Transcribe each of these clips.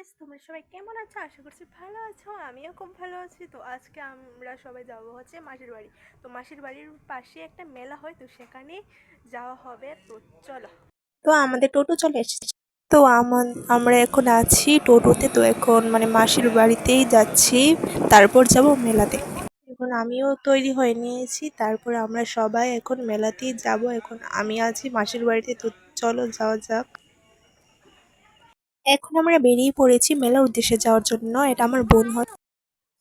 Guys, তোমরা সবাই কেমন আছো? আশা করছি ভালো আছো। আমিও খুব ভালো আছি। তো আজকে আমরা সবাই যাব হচ্ছে মাসির বাড়ি। তো মাসির বাড়ির পাশে একটা মেলা হয়, তো সেখানে যাওয়া হবে। তো চলো। তো আমাদের টোটো চলে এসেছে। তো আমরা এখন আছি টোটোতে। তো এখন মানে মাসির বাড়িতেই যাচ্ছি, তারপর যাব মেলাতে। এখন আমিও তৈরি হয়ে নিয়েছি, তারপর আমরা সবাই এখন মেলাতেই যাব। এখন আমি আছি মাসির বাড়িতে, তো চলো যাওয়া যাক। এখন আমরা বেরিয়ে পড়েছি মেলার উদ্দেশ্যে যাওয়ার জন্য। এটা আমার বোন হয়।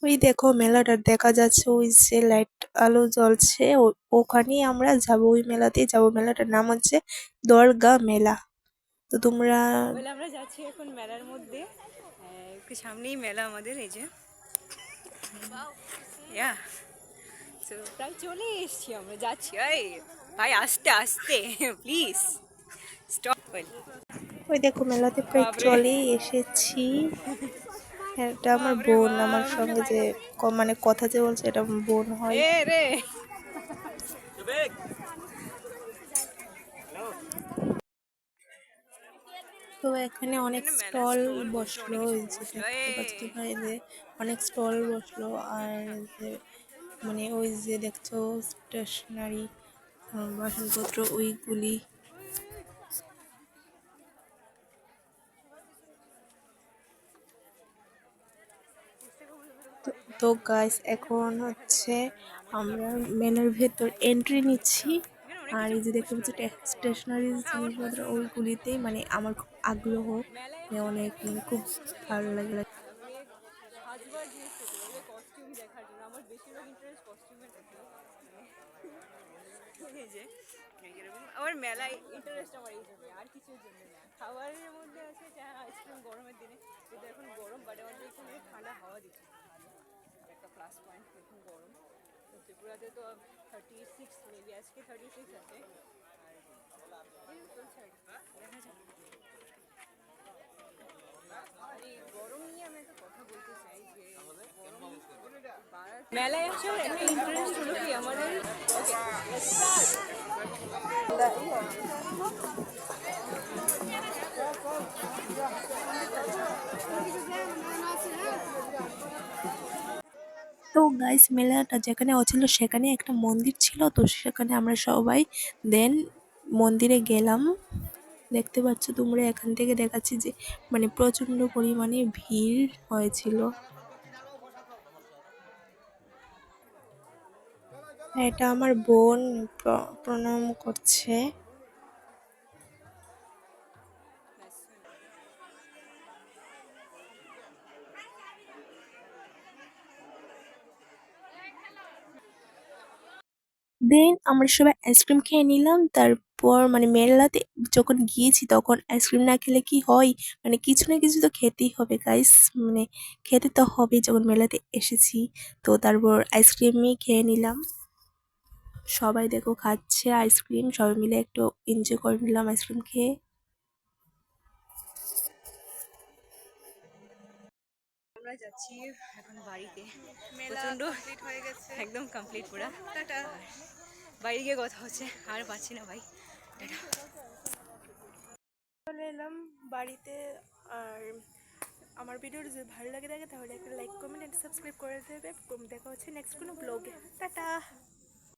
ওই দেখো মেলাটা দেখা যাচ্ছে, ওই যে লাইট আলো জ্বলছে, ওখানেই আমরা যাব, ওই মেলাতেই যাব। মেলাটার নাম হচ্ছে দর্গা মেলা। তো তোমরা বলে আমরা যাচ্ছি এখন মেলার মধ্যে। একটু সামনেই মেলা আমাদের, এই যে ইয়া তো প্রায় চলে এসছি, আমরা যাচ্ছি। এই ভাই আস্তে আস্তে প্লিজ স্টপ। ওই দেখো মেলাতে প্রায় বাপরে চলেই এসেছি। এটা আমার বাপরে বোন, আমার বাপ, সঙ্গে যে মানে কথা যে বলছে, এটা আমার বোন হয়। এ রে তো এখানে অনেক এখানে মেলা স্টল স্টল বসলো, বসলো, অনেক কিছু এই যে বসলো। দেখতে পাচ্ছ তোমরা, এই যে অনেক স্টল বসলো। আর যে মানে ওই যে দেখছো স্টেশনারি বাসনপত্র ওইগুলি। তো গাইস, এখন হচ্ছে আমরা মেলার ভেতর এন্ট্রি নিচ্ছি। এখানে অনেক আর কিছু এই যে দেখতে বসলো পাচ্ছি লাইক। স্টেশনারি হ্যাঁ, আমার জিনিসপত্র, পছন্দ। ওইগুলিতেই মানে আমার খুব আগ্রহ। মেলায় মানে আসলে অনেক মানে খুব ভালো লাগে। মানে সাজবার জিনিস থেকে কস্টিউম দেখার জন্য আমার বেশিরভাগ ইন্টারেস্ট কস্টিউমের প্রতি। এই যে এরকম আমার মেলায় ইন্টারেস্ট, আমার এই জন্য, আর কিছুর জন্য না। খাবারের মধ্যে আছে চা আইসক্রিম গরমের দিনে, যেহেতু এখন গরম, বাট আমাদের এখানে ঠান্ডা হাওয়া দিচ্ছে, একটা প্লাস পয়েন্ট। এখন গরম তো ত্রিপুরাতে তো 36 মেবি, আজকে 36 আছে। আর এই চলছে আর কি। দেখা যাক। আর এই গরম নিয়ে আমি একটা কথা বলতে চাই যে গরম মেলায় আসার একটা ইন্টারেস্ট হলো কি আমাদের। ওকে তো গাইস, মেলাটা যেখানে হচ্ছিল সেখানে একটা মন্দির ছিল, তো সেখানে আমরা সবাই দেন মন্দিরে গেলাম। দেখতে পাচ্ছ তোমরা, এখান থেকে দেখাচ্ছি যে মানে প্রচন্ড পরিমাণে ভিড় হয়েছিল। এটা আমার বোন প্রণাম করছে। দেন আমরা সবাই আইসক্রিম খেয়ে নিলাম। তারপর মানে মেলাতে যখন গিয়েছি তখন আইসক্রিম না খেলে কি হয়, মানে কিছু না কিছু তো খেতেই হবে গাইস। মানে খেতে তো হবে যখন মেলাতে এসেছি। তো তারপর আইসক্রিমই খেয়ে নিলাম। সবাই দেখো খাচ্ছে আইসক্রিম, সবাই মিলে একটু এনজয় করে নিলাম আইসক্রিম খেয়ে। আমরা যাচ্ছি এখন বাড়িতে। প্রচন্ড কমপ্লিট হয়ে গেছে, একদম কমপ্লিট পুরা। টাটা। বাইরে গিয়ে কথা হচ্ছে, আর পাচ্ছি না ভাই। টাটা। চলে এলাম বাড়িতে। আর আমার ভিডিওটা যদি ভালো লাগে থাকে তাহলে একটা লাইক, কমেন্ট এন্ড সাবস্ক্রাইব করে দেবে। দেখা হচ্ছে নেক্সট কোনো ব্লগে। টাটা।